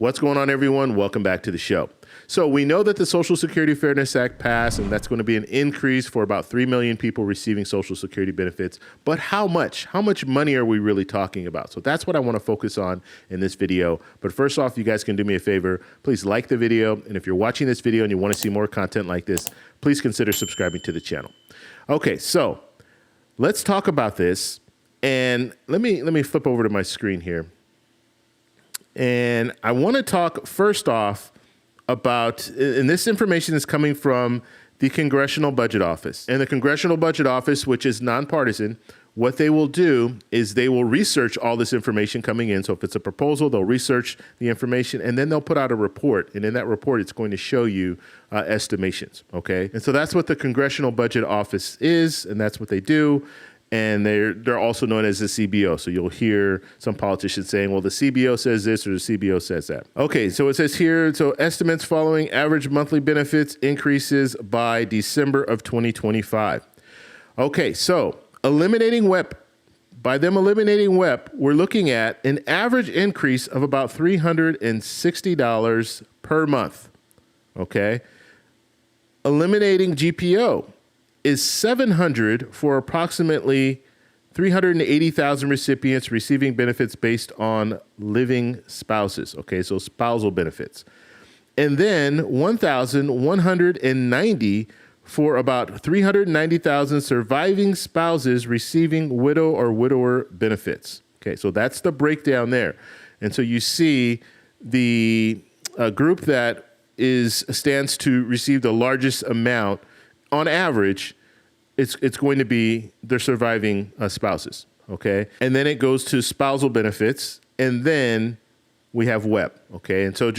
What's going on, everyone? Welcome back to the show. So we know that the Social Security Fairness Act passed, and that's going to be an increase for about 3 million people receiving Social Security benefits. But how much? How much money are we really talking about? So that's what I want to focus on in this video. But first off, you guys can do me a favor. Please like the video. And if you're watching this video and you want to see more content like this, please consider subscribing to the channel. Okay, so let's talk about this. And let me flip over to my screen here. And I want to talk first off about, and this information is coming from the Congressional Budget Office. And the Congressional Budget Office, which is nonpartisan, what they will do is they will research all this information coming in. So if it's a proposal, they'll research the information and then they'll put out a report. And in that report, it's going to show you estimations, okay? And so that's what the Congressional Budget Office is, and that's what they do. And they're also known as the CBO. So you'll hear some politicians saying, well, the CBO says this or the CBO says that. Okay, so it says here, so estimates following average monthly benefits increases by December of 2025. Okay, so eliminating WEP, by them eliminating WEP, we're looking at an average increase of about $360 per month, okay? Eliminating GPO is $700 for approximately 380,000 recipients receiving benefits based on living spouses. Okay, so spousal benefits. And then 1,190 for about 390,000 surviving spouses receiving widow or widower benefits. Okay, so that's the breakdown there. And so you see the group that stands to receive the largest amount on average, it's going to be their surviving spouses, okay? And then it goes to spousal benefits, and then we have WEP, okay? And so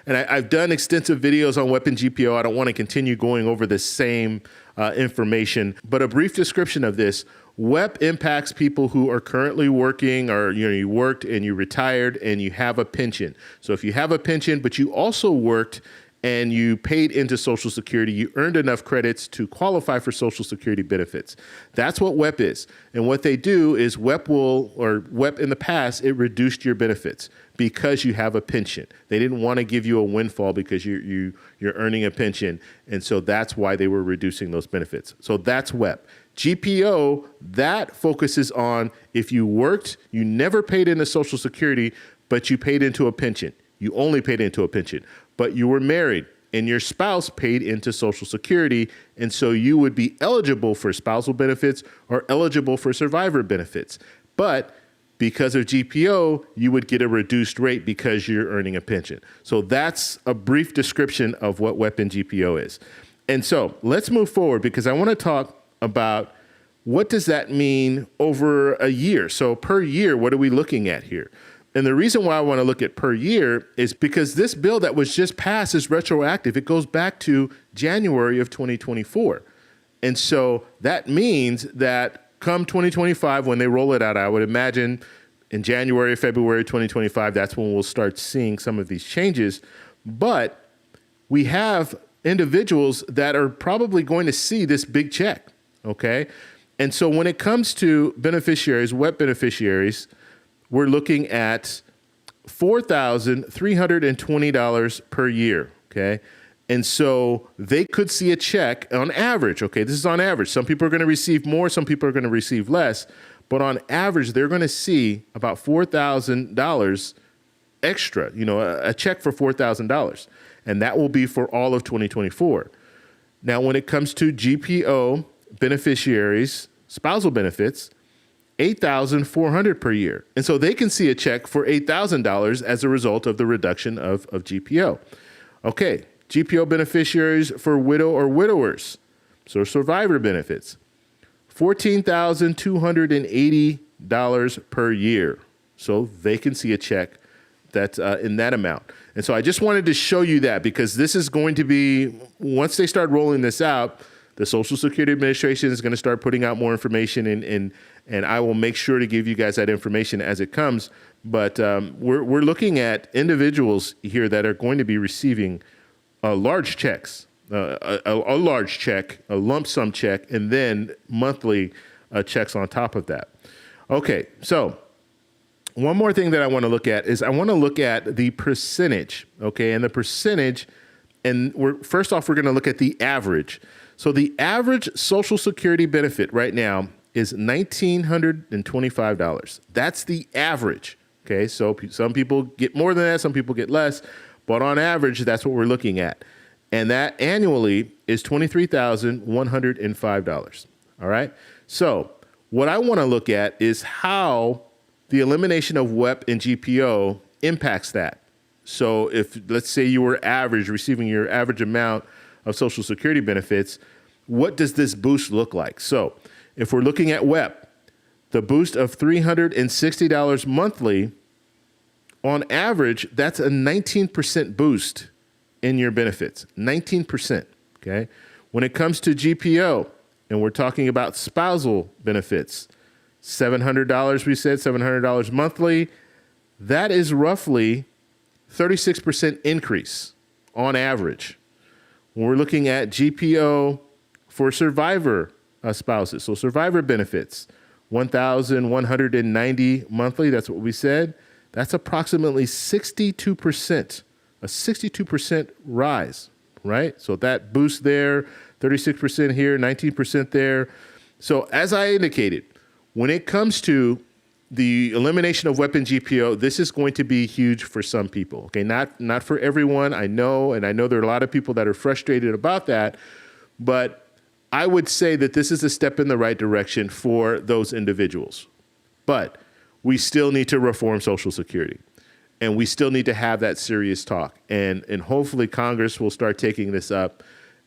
I've done extensive videos on WEP and GPO. I don't want to continue going over the same information, but a brief description of this. WEP impacts people who are currently working, or you worked and you retired and you have a pension. So if you have a pension, but you also worked and you paid into Social Security, you earned enough credits to qualify for Social Security benefits. That's what WEP is. And what they do is WEP in the past, it reduced your benefits because you have a pension. They didn't want to give you a windfall because you're earning a pension. And so that's why they were reducing those benefits. So that's WEP. GPO, that focuses on if you worked, you never paid into Social Security, but you paid into a pension. You only paid into a pension, but you were married and your spouse paid into Social Security. And so you would be eligible for spousal benefits or eligible for survivor benefits. But because of GPO, you would get a reduced rate because you're earning a pension. So that's a brief description of what WEP and GPO is. And so let's move forward because I want to talk about what does that mean over a year. So per year, what are we looking at here? And the reason why I want to look at per year is because this bill that was just passed is retroactive. It goes back to January of 2024. And so that means that come 2025, when they roll it out, I would imagine in January, February 2025, that's when we'll start seeing some of these changes. But we have individuals that are probably going to see this big check, okay? And so when it comes to beneficiaries, WEP beneficiaries, we're looking at $4,320 per year, okay? And so they could see a check on average, okay? This is on average. Some people are going to receive more, some people are going to receive less, but on average, they're going to see about $4,000 extra, a check for $4,000, and that will be for all of 2024. Now, when it comes to GPO beneficiaries, spousal benefits, $8,400 per year. And so they can see a check for $8,000 as a result of the reduction of GPO. Okay, GPO beneficiaries for widow or widowers, so survivor benefits, $14,280 per year. So they can see a check that's in that amount. And so I just wanted to show you that because this is going to be, once they start rolling this out, the Social Security Administration is going to start putting out more information, and I will make sure to give you guys that information as it comes. But we're looking at individuals here that are going to be receiving large checks, a large check, a lump sum check, and then monthly checks on top of that. Okay, so one more thing that I want to look at is I want to look at the percentage, okay? And the percentage, and first off, we're going to look at the average. So the average Social Security benefit right now is $1,925. That's the average, okay? So some people get more than that, some people get less, but on average, that's what we're looking at. And that annually is $23,105, all right? So what I want to look at is how the elimination of WEP and GPO impacts that. So if, let's say you were receiving your average amount of Social Security benefits, what does this boost look like? So if we're looking at WEP, the boost of $360 monthly, on average, that's a 19% boost in your benefits, 19%, okay? When it comes to GPO, and we're talking about spousal benefits, $700, we said, $700 monthly, that is roughly 36% increase on average. When we're looking at GPO for survivor spouses, so survivor benefits, $1,190 monthly, that's what we said. That's approximately 62%, a 62% rise, right? So that boost there, 36% here, 19% there. So as I indicated, when it comes to the elimination of WEP and GPO, this is going to be huge for some people, okay? Not for everyone, I know, and I know there are a lot of people that are frustrated about that, but I would say that this is a step in the right direction for those individuals. But we still need to reform Social Security, and we still need to have that serious talk. And hopefully Congress will start taking this up.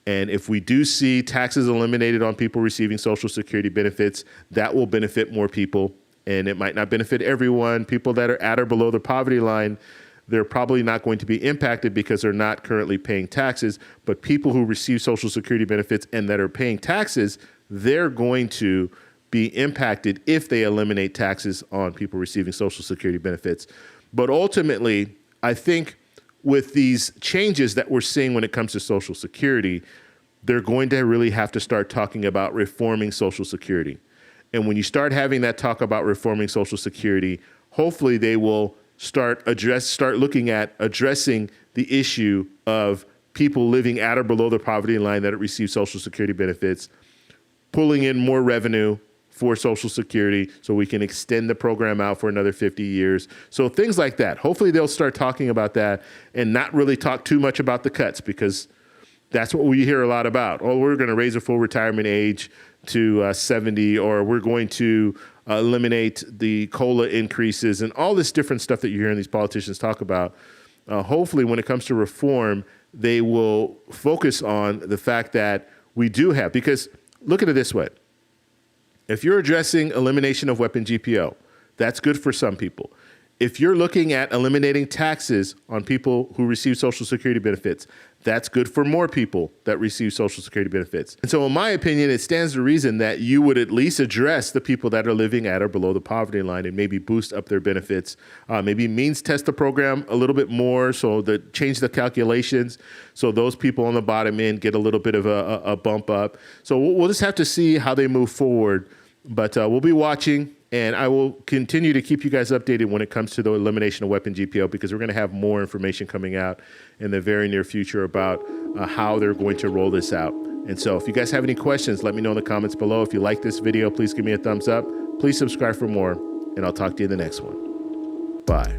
And if we do see taxes eliminated on people receiving Social Security benefits, that will benefit more people. And it might not benefit everyone. People that are at or below the poverty line, they're probably not going to be impacted because they're not currently paying taxes. But people who receive Social Security benefits and that are paying taxes, they're going to be impacted if they eliminate taxes on people receiving Social Security benefits. But ultimately, I think with these changes that we're seeing when it comes to Social Security, they're going to really have to start talking about reforming Social Security. And when you start having that talk about reforming Social Security, hopefully they will start looking at addressing the issue of people living at or below the poverty line that receive Social Security benefits, pulling in more revenue for Social Security so we can extend the program out for another 50 years. So things like that. Hopefully they'll start talking about that and not really talk too much about the cuts, because that's what we hear a lot about. Oh, we're going to raise a full retirement age to 70, or we're going to eliminate the COLA increases and all this different stuff that you're hearing these politicians talk about. Hopefully when it comes to reform, they will focus on the fact that we do have, because look at it this way. If you're addressing elimination of WEP and GPO, that's good for some people. If you're looking at eliminating taxes on people who receive Social Security benefits, that's good for more people that receive Social Security benefits. And so in my opinion, it stands to reason that you would at least address the people that are living at or below the poverty line and maybe boost up their benefits, maybe means test the program a little bit more, so that change the calculations so those people on the bottom end get a little bit of a bump up. So we'll just have to see how they move forward, but we'll be watching. And I will continue to keep you guys updated when it comes to the elimination of WEP and GPO, because we're going to have more information coming out in the very near future about how they're going to roll this out. And so if you guys have any questions, let me know in the comments below. If you like this video, please give me a thumbs up. Please subscribe for more, and I'll talk to you in the next one. Bye.